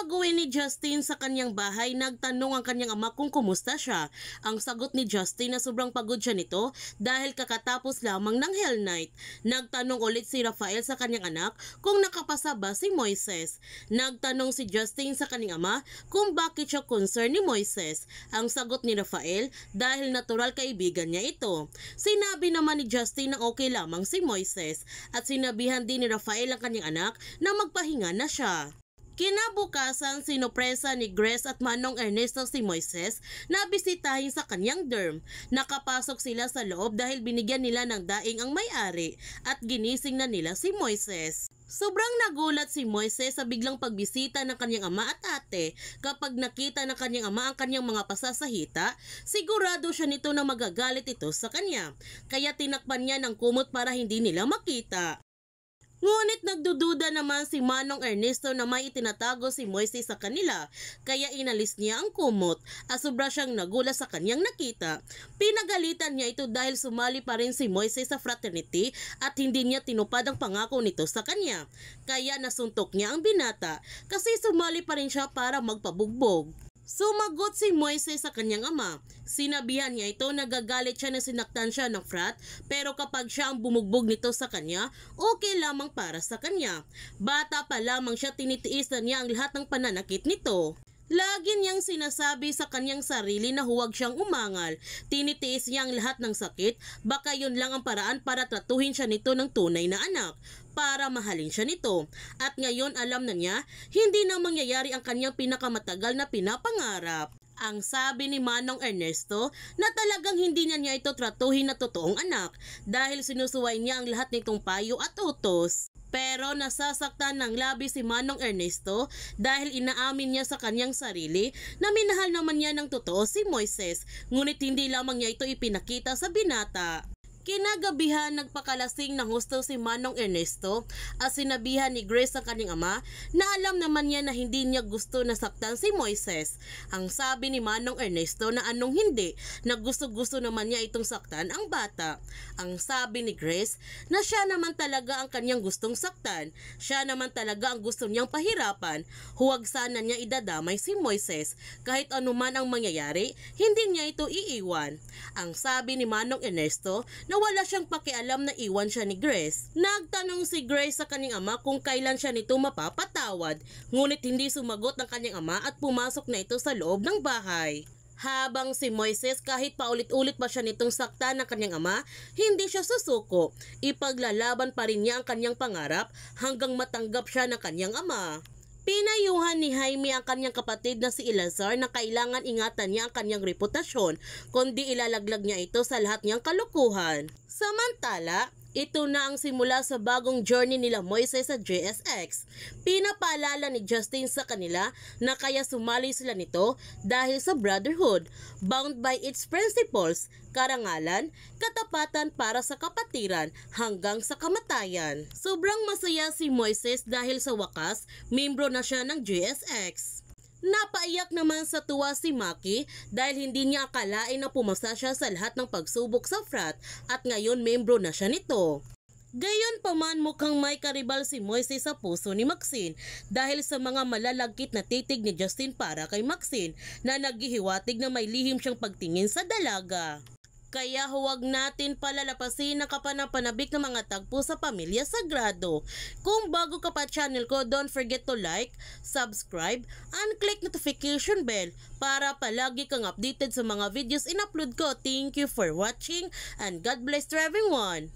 pag-uwi ni Justin sa kanyang bahay, nagtanong ang kanyang ama kung kumusta siya. Ang sagot ni Justin na sobrang pagod siya nito dahil kakatapos lamang ng Hell Night. Nagtanong ulit si Rafael sa kanyang anak kung nakapasa ba si Moises. Nagtanong si Justin sa kanyang ama kung bakit siya concern ni Moises. Ang sagot ni Rafael, dahil natural kaibigan niya ito. Sinabi naman ni Justin na okay lamang si Moises at sinabihan din ni Rafael ang kanyang anak na magpahinga na siya. Kinabukasan, sinopresa ni Grace at Manong Ernesto si Moises na bisitahin sa kanyang dorm. Nakapasok sila sa loob dahil binigyan nila ng daing ang may-ari at ginising na nila si Moises. Sobrang nagulat si Moises sa biglang pagbisita ng kanyang ama at ate. Kapag nakita ng kanyang ama ang kanyang mga pasasahita, sigurado siya nito na magagalit ito sa kanya. Kaya tinakpan niya ng kumot para hindi nila makita. Ngunit nagdududa naman si Manong Ernesto na may itinatago si Moises sa kanila, kaya inalis niya ang kumot at sobra siyang nagulat sa kanyang nakita. Pinagalitan niya ito dahil sumali pa rin si Moises sa fraternity at hindi niya tinupad ang pangako nito sa kanya. Kaya nasuntok niya ang binata kasi sumali pa rin siya para magpabugbog. Sumagot si Moises sa kanyang ama. Sinabihan niya ito na gagalit siya na sinaktan siya ng frat, pero kapag siya ang bumugbog nito sa kanya, okay lamang para sa kanya. Bata pa lamang siya, tinitiis na niya ang lahat ng pananakit nito. Lagi niyang sinasabi sa kanyang sarili na huwag siyang umangal. Tinitiis niya ang lahat ng sakit, baka yun lang ang paraan para tratuhin siya nito ng tunay na anak, para mahalin siya nito. At ngayon alam na niya, hindi na mangyayari ang kanyang pinakamatagal na pinapangarap. Ang sabi ni Manong Ernesto na talagang hindi niya ito tratuhin na totoong anak dahil sinusuway niya ang lahat nitong payo at utos. Pero nasasaktan ng labis si Manong Ernesto dahil inaamin niya sa kanyang sarili na minahal naman niya ng totoo si Moises, ngunit hindi lamang niya ito ipinakita sa binata. Kinagabihan, nagpakalasing ng husto si Manong Ernesto at sinabihan ni Grace sa kanyang ama na alam naman niya na hindi niya gusto na saktan si Moises. Ang sabi ni Manong Ernesto na anong hindi, na gusto-gusto naman niya itong saktan ang bata. Ang sabi ni Grace na siya naman talaga ang kanyang gustong saktan, siya naman talaga ang gusto niyang pahirapan. Huwag sana niya idadamay si Moises. Kahit anuman ang mangyayari, hindi niya ito iiwan. Ang sabi ni Manong Ernesto na wala siyang pakialam na iwan siya ni Grace. Nagtanong si Grace sa kanyang ama kung kailan siya nito mapapatawad, ngunit hindi sumagot ng kanyang ama at pumasok na ito sa loob ng bahay. Habang si Moises, kahit paulit-ulit pa siya nitong saktan ng kanyang ama, hindi siya susuko. Ipaglalaban pa rin niya ang kanyang pangarap hanggang matanggap siya ng kanyang ama. Pinayuhan ni Jaime ang kanyang kapatid na si Elazar na kailangan ingatan niya ang kanyang reputasyon, kundi ilalaglag niya ito sa lahat niyang kalukuhan. Samantala, ito na ang simula sa bagong journey nila Moises sa JSX. Pinapaalala ni Justin sa kanila na kaya sumali sila nito dahil sa brotherhood, bound by its principles, karangalan, katapatan para sa kapatiran hanggang sa kamatayan. Sobrang masaya si Moises dahil sa wakas, membro na siya ng JSX. Napaiyak naman sa tuwa si Maki dahil hindi niya akalain na pumasa siya sa lahat ng pagsubok sa frat at ngayon membro na siya nito. Gayon pa man, mukhang may karibal si Moises sa puso ni Maxine dahil sa mga malalagkit na titig ni Justin para kay Maxine na naghihiwatig na may lihim siyang pagtingin sa dalaga. Kaya huwag natin palalapasin ang kapanapanabik ng mga tagpo sa Pamilya Sagrado. Kung bago ka pa channel ko, don't forget to like, subscribe, and click notification bell para palagi kang updated sa mga videos in-upload ko. Thank you for watching and God bless to everyone!